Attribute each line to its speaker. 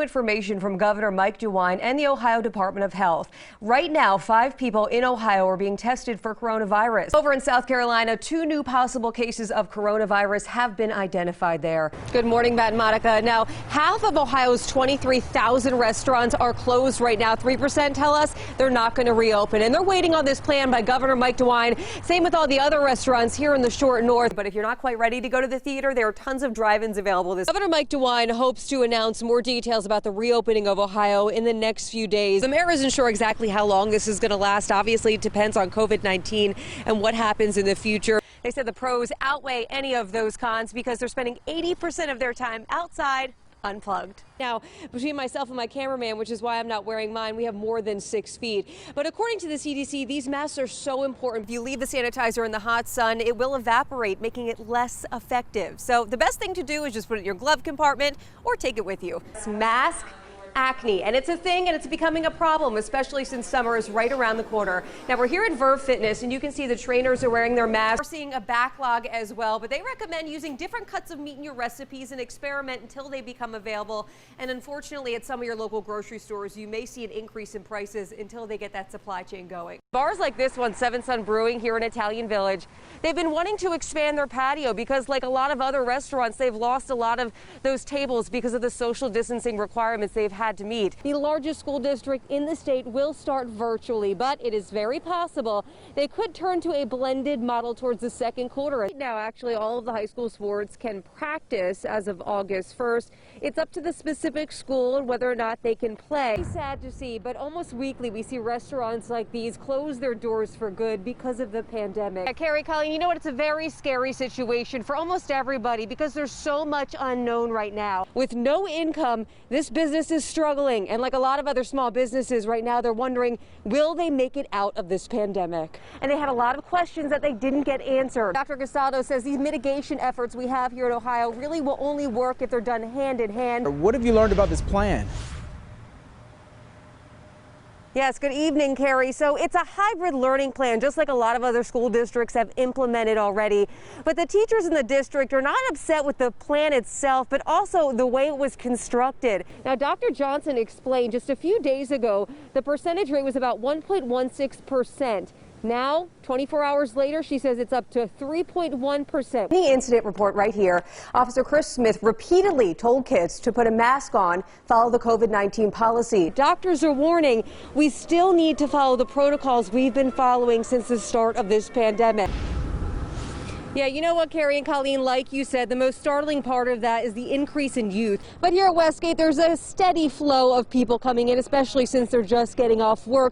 Speaker 1: Information from Governor Mike DeWine and the Ohio Department of Health. Right now, 5 people in Ohio are being tested for coronavirus. Over in South Carolina, 2 new possible cases of coronavirus have been identified there. Good morning, Matt and Monica. Now, half of Ohio's 23,000 restaurants are closed right now. 3% tell us they're not going to reopen, and they're waiting on this plan by Governor Mike DeWine. Same with all the other restaurants here in the short north. But if you're not quite ready to go to the theater, there are tons of drive-ins available. Governor Mike DeWine hopes to announce more details about the reopening of Ohio in the next few days. The mayor isn't sure exactly how long this is going to last. Obviously, it depends on COVID-19 and what happens in the future. They said the pros outweigh any of those cons because they're spending 80% of their time outside unplugged. Now, between myself and my cameraman, which is why I'm not wearing mine, we have more than 6 feet. But according to the CDC, these masks are so important. If you leave the sanitizer in the hot sun, it will evaporate, making it less effective. So the best thing to do is just put it in your glove compartment or take it with you. Mask acne, and it's a thing, and it's becoming a problem, especially since summer is right around the corner. Now, we're here at Verve Fitness, and you can see the trainers are wearing their masks. We're seeing a backlog as well, but they recommend using different cuts of meat in your recipes and experiment until they become available. And unfortunately, at some of your local grocery stores, you may see an increase in prices until they get that supply chain going. Bars like this one, Seven Sun Brewing here in Italian Village, they've been wanting to expand their patio because, like a lot of other restaurants, they've lost a lot of those tables because of the social distancing requirements they've had to meet. The largest school district in the state will start virtually, but it is very possible they could turn to a blended model towards the second quarter. Right now, actually, all of the high school sports can practice as of August 1st. It's up to the specific school and whether or not they can play. It's sad to see, but almost weekly we see restaurants like these close their doors for good because of the pandemic. Carrie, Colleen, you know what? It's a very scary situation for almost everybody because there's so much unknown right now. With no income, this business is struggling, and like a lot of other small businesses right now, they're wondering, will they make it out of this pandemic? And they had a lot of questions that they didn't get answered. Dr. Gastaldo says these mitigation efforts we have here in Ohio really will only work if they're done hand in hand.
Speaker 2: What have you learned about this plan?
Speaker 1: Yes, good evening, Carrie. So it's a hybrid learning plan, just like a lot of other school districts have implemented already. But the teachers in the district are not upset with the plan itself, but also the way it was constructed. Now, Dr. Johnson explained just a few days ago, the percentage rate was about 1.16%. Now, 24 hours later, she says it's up to 3.1%. The incident report right here. Officer Chris Smith repeatedly told kids to put a mask on, follow the COVID-19 policy. Doctors are warning we still need to follow the protocols we've been following since the start of this pandemic. Yeah, you know what, Carrie and Colleen, like you said, the most startling part of that is the increase in youth. But here at Westgate, there's a steady flow of people coming in, especially since they're just getting off work.